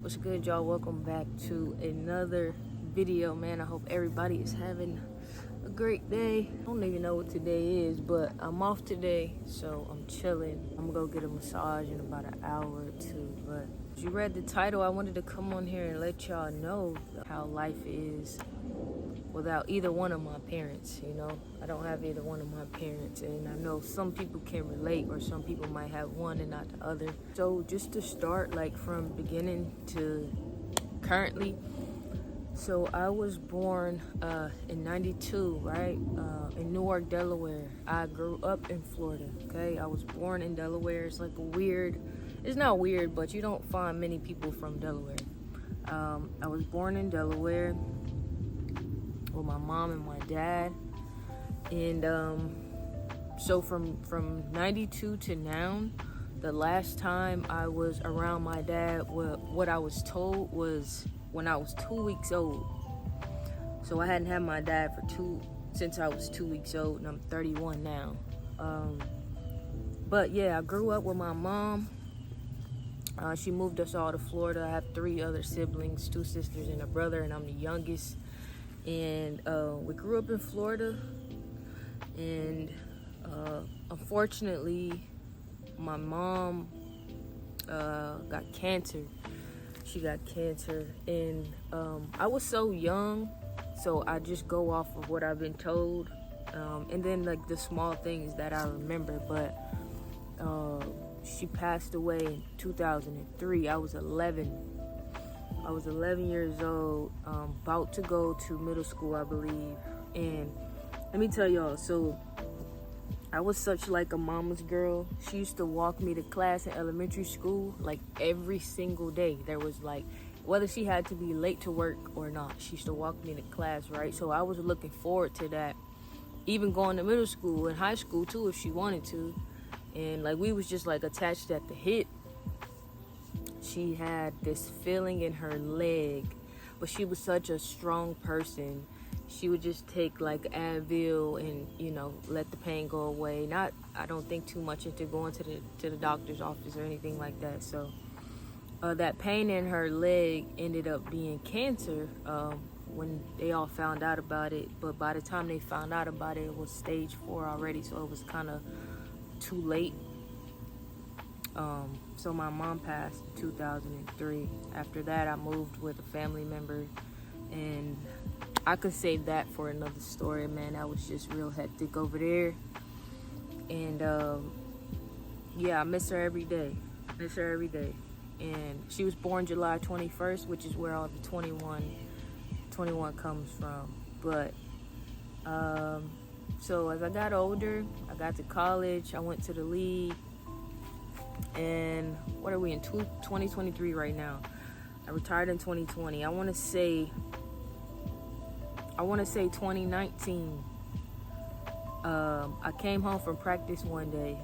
What's good, y'all? Welcome back to another video, man. I hope everybody is having a great day. I don't even know what today is, but I'm off today, so I'm chilling. I'm gonna go get a massage in about an hour or two. But as you read the title, I wanted to come on here and let y'all know how life is without either one of my parents. I don't have either one of my parents, and I know some people can relate, or some people might have one and not the other. So just to start, like, from beginning to currently, so I was born in 92, right, in Newark, Delaware. I grew up in Florida. Okay, I was born in Delaware. It's like it's not weird, but you don't find many people from Delaware. I was born in Delaware with my mom and my dad, and so from 92 to now, the last time I was around my dad, what I was told was when I was 2 weeks old. So I hadn't had my dad since I was 2 weeks old, and I'm 31 now. But yeah, I grew up with my mom. She moved us all to Florida. I have 3 other siblings, 2 sisters and a brother, and I'm the youngest. And we grew up in Florida, and unfortunately my mom got cancer. She got cancer, and I was so young, so I just go off of what I've been told, and then like the small things that I remember. But she passed away in 2003. I was 11 years old, about to go to middle school, I believe. And let me tell y'all, so I was such like a mama's girl. She used to walk me to class in elementary school like every single day. There was like, whether she had to be late to work or not, she used to walk me to class, right? So I was looking forward to that, even going to middle school and high school too, if she wanted to. And like, we was just like attached at the hip. She had this feeling in her leg, but she was such a strong person. She would just take like Advil and let the pain go away. I don't think too much into going to the doctor's office or anything like that. So that pain in her leg ended up being cancer when they all found out about it. But by the time they found out about it, it was stage 4 already, so it was kind of too late. So my mom passed in 2003. After that, I moved with a family member, and I could save that for another story, man. That was just real hectic over there. And yeah, I miss her every day. And she was born July 21st, which is where all the 21 comes from. But so as I got older, I got to college, I went to the league. And what are we in 2023 right now? I retired in 2020. I want to say 2019. I came home from practice one day,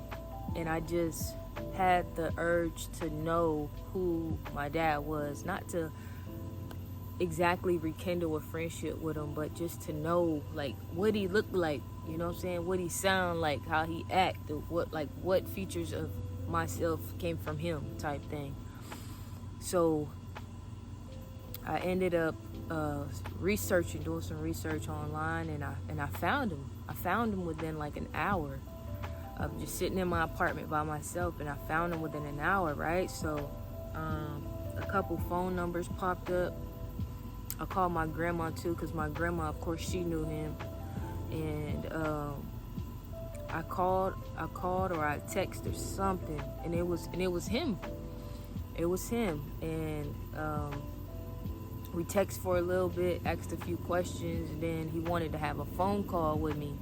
and I just had the urge to know who my dad was. Not to exactly rekindle a friendship with him, but just to know like what he looked like, you know what I'm saying? What he sound like, how he act, what features of myself came from him, type thing. So I ended up doing some research online, and I found him within like an hour of just sitting in my apartment by myself, and I found him within an hour, right? So a couple phone numbers popped up. I called my grandma too, because my grandma, of course, she knew him. And I called or I texted or something, and it was him. And we texted for a little bit, asked a few questions, and then he wanted to have a phone call with me.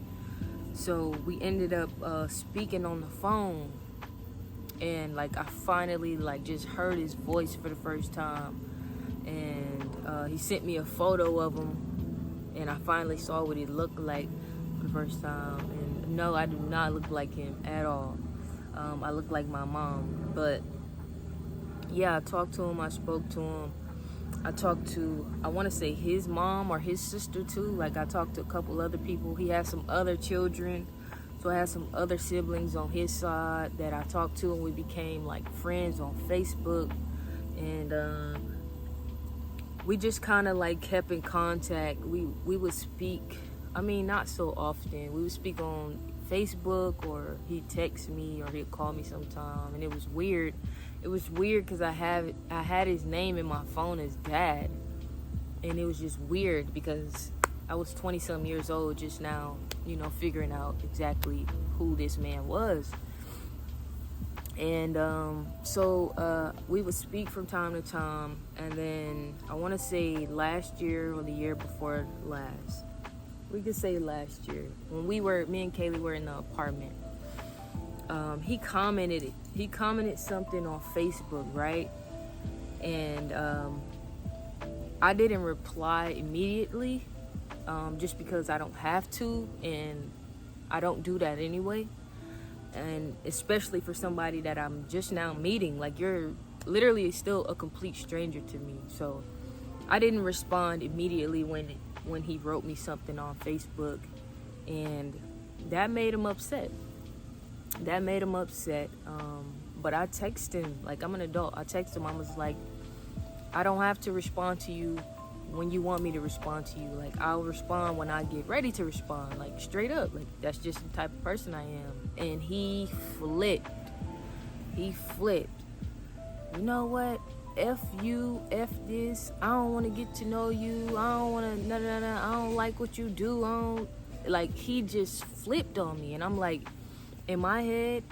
So we ended up speaking on the phone, and like I finally like just heard his voice for the first time. And he sent me a photo of him, and I finally saw what he looked like for the first time. And no, I do not look like him at all. I look like my mom. But yeah, I talked to him, I spoke to him. I talked to, I want to say, his mom or his sister too. Like, I talked to a couple other people. He has some other children, so I had some other siblings on his side that I talked to, and we became like friends on Facebook. And we just kind of like kept in contact. We would speak, I mean, not so often. We would speak on Facebook, or he'd text me, or he'd call me sometime. And it was weird. It was weird because I had his name in my phone as Dad. And it was just weird because I was 20-some years old just now, you know, figuring out exactly who this man was. And so we would speak from time to time. And then I want to say last year or the year before last, we could say last year, when me and Kaylee were in the apartment, he commented something on Facebook, right? And I didn't reply immediately, just because I don't have to, and I don't do that anyway. And especially for somebody that I'm just now meeting, like, you're literally still a complete stranger to me. So I didn't respond immediately when he wrote me something on Facebook, and that made him upset. But I texted him, like, I'm an adult. I texted him, I was like, I don't have to respond to you when you want me to respond to you. Like, I'll respond when I get ready to respond, like, straight up. Like, that's just the type of person I am. And he flipped. You know what? F you, F this. I don't want to get to know you. I don't want to, I don't like what you do. Like, he just flipped on me. And I'm like, in my head,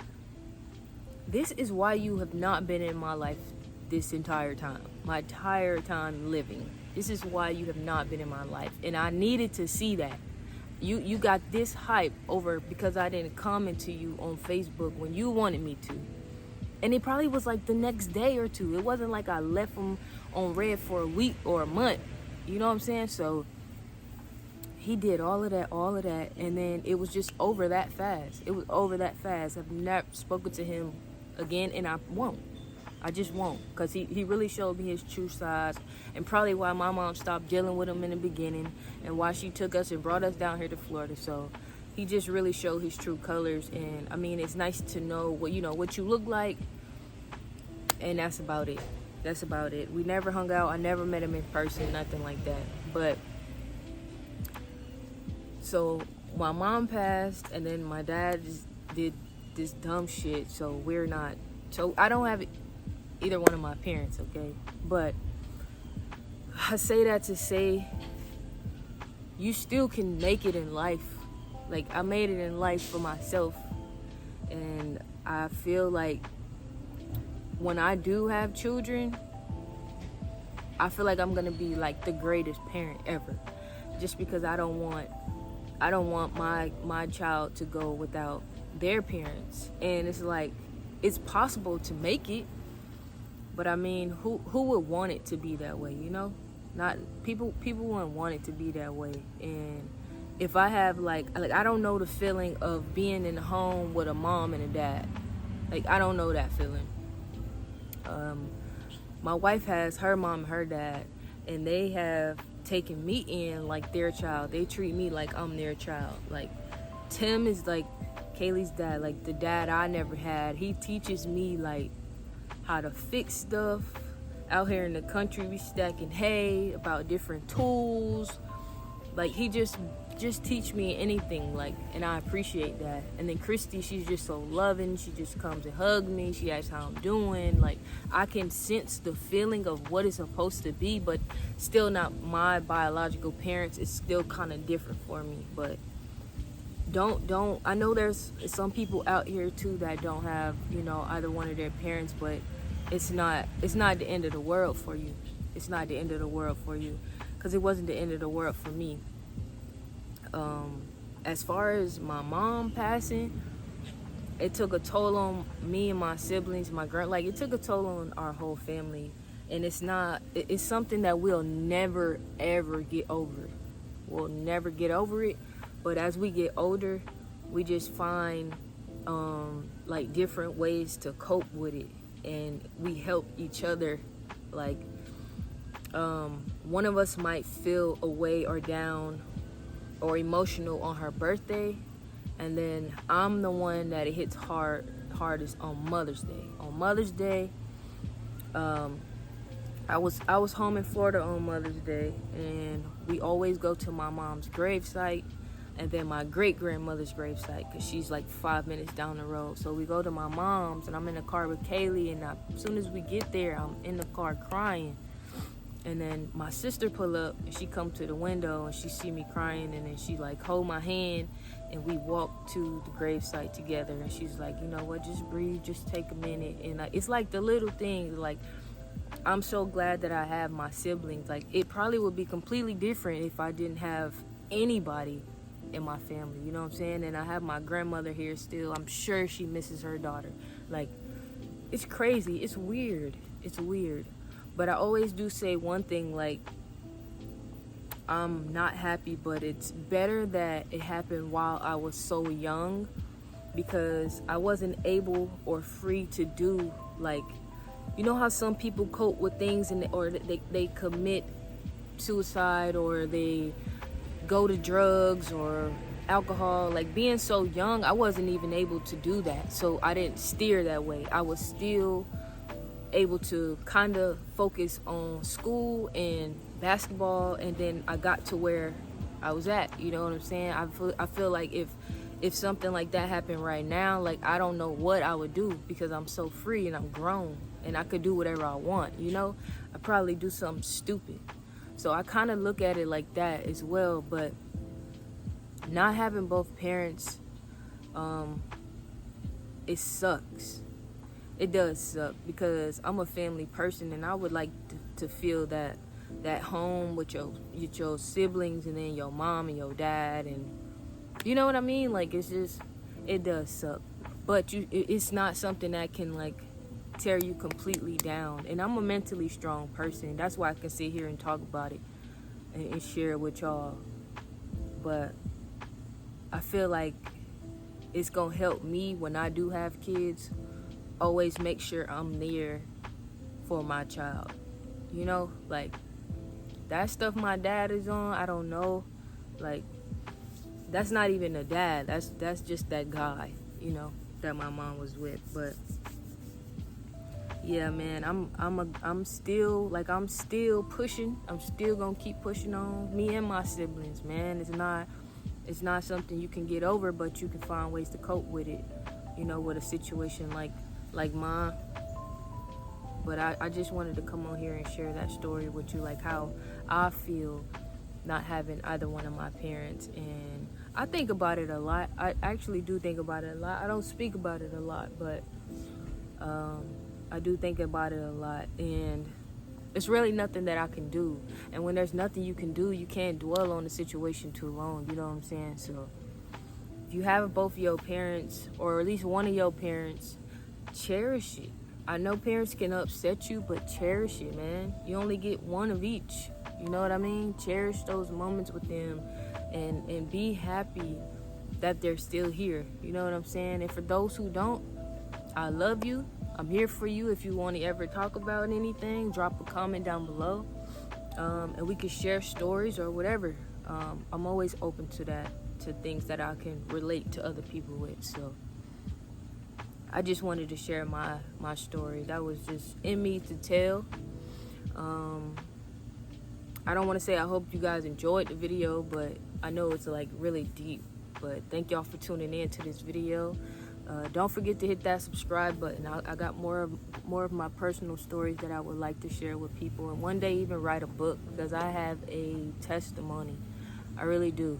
this is why you have not been in my life this entire time. My entire time living. This is why you have not been in my life. And I needed to see that. You got this hype over because I didn't comment to you on Facebook when you wanted me to. And it probably was like the next day or two. It wasn't like I left him on red for a week or a month. You know what I'm saying? So he did all of that. And then it was just over that fast. It was over that fast. I've never spoken to him again, and I won't. I just won't, because he really showed me his true size, and probably why my mom stopped dealing with him in the beginning, and why she took us and brought us down here to Florida. So he just really showed his true colors. And I mean, it's nice to know what you look like, and that's about it. We never hung out. I never met him in person, nothing like that. But so my mom passed, and then my dad just did this dumb shit. So I don't have either one of my parents, okay? But I say that to say, you still can make it in life. Like, I made it in life for myself. And I feel like when I do have children, I feel like I'm gonna be like the greatest parent ever. Just because I don't want my child to go without their parents. And it's like, it's possible to make it. But I mean, who would want it to be that way, you know? Not people wouldn't want it to be that way. And if I have like I don't know the feeling of being in a home with a mom and a dad. Like, I don't know that feeling. My wife has her mom and her dad, and they have taken me in like their child. They treat me like I'm their child. Like, Tim is like Kaylee's dad, like the dad I never had. He teaches me like how to fix stuff. Out here in the country, we stacking hay, about different tools. Like, he just teach me anything, like, and I appreciate that. And then Christy, she's just so loving. She just comes and hugs me. She asks how I'm doing. Like, I can sense the feeling of what it's supposed to be, but still not my biological parents. It's still kind of different for me. But I know there's some people out here too that don't have, either one of their parents, but it's not the end of the world for you. It's not the end of the world for you, because it wasn't the end of the world for me. As far as my mom passing, it took a toll on me and my siblings, it took a toll on our whole family. And it's something that we'll never ever get over. We'll never get over it. But as we get older, we just find different ways to cope with it, and we help each other. Like, one of us might feel away or down or emotional on her birthday, and then I'm the one that it hits hardest on Mother's Day. On Mother's Day, I was home in Florida on Mother's Day, and we always go to my mom's gravesite and then my great grandmother's gravesite because she's like 5 minutes down the road. So we go to my mom's, and I'm in the car with Kaylee, and as soon as we get there, I'm in the car crying. And then my sister pull up, and she come to the window, and she see me crying, and then she like hold my hand, and we walk to the gravesite together. And she's like, you know what, just breathe, just take a minute. And it's like the little things, like I'm so glad that I have my siblings. Like it probably would be completely different if I didn't have anybody in my family, you know what I'm saying? And I have my grandmother here still. I'm sure she misses her daughter. Like, it's crazy. It's weird. It's weird. But I always do say one thing, like, I'm not happy, but it's better that it happened while I was so young, because I wasn't able or free to do, like, you know how some people cope with things or they commit suicide, or they go to drugs or alcohol. Like being so young, I wasn't even able to do that, so I didn't steer that way. I was still able to kind of focus on school and basketball, and then I got to where I was at, you know what I'm saying? I feel like if something like that happened right now, like I don't know what I would do, because I'm so free and I'm grown and I could do whatever I want, you know? I'd probably do something stupid. So I kind of look at it like that as well. But not having both parents, it sucks. It does suck, because I'm a family person, and I would like to feel that home with your siblings, and then your mom and your dad, and you know what I mean? Like it does suck. But it's not something that can like tear you completely down. And I'm a mentally strong person. That's why I can sit here and talk about it and share it with y'all. But I feel like it's gonna help me when I do have kids. Always make sure I'm there for my child. You know, like that stuff my dad is on, I don't know. Like that's not even a dad. That's just that guy, you know, that my mom was with. But yeah, man, I'm still pushing. I'm still gonna keep pushing on. Me and my siblings, man. It's not something you can get over, but you can find ways to cope with it. You know, with a situation like mine. But I just wanted to come on here and share that story with you, like how I feel not having either one of my parents. And I think about it a lot. I actually do think about it a lot. I don't speak about it a lot, but I do think about it a lot. And it's really nothing that I can do. And when there's nothing you can do, you can't dwell on the situation too long. You know what I'm saying? So if you have both your parents, or at least one of your parents, cherish it. I know parents can upset you, but cherish it, man. You only get one of each. You know what I mean? Cherish those moments with them, and be happy that they're still here. You know what I'm saying? And for those who don't, I love you. I'm here for you. If you want to ever talk about anything, drop a comment down below, and we can share stories or whatever. I'm always open to that, to things that I can relate to other people with. So I just wanted to share my story. That was just in me to tell. I don't want to say I hope you guys enjoyed the video, but I know it's like really deep. But thank y'all for tuning in to this video. Don't forget to hit that subscribe button. I got more of my personal stories that I would like to share with people, and one day even write a book, because I have a testimony. I really do.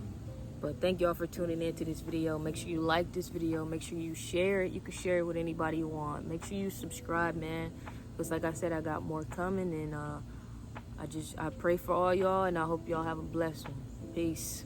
But thank y'all for tuning in to this video. Make sure you like this video. Make sure you share it. You can share it with anybody you want. Make sure you subscribe, man, because like I said, I got more coming. And I pray for all y'all, and I hope y'all have a blessed one. Peace.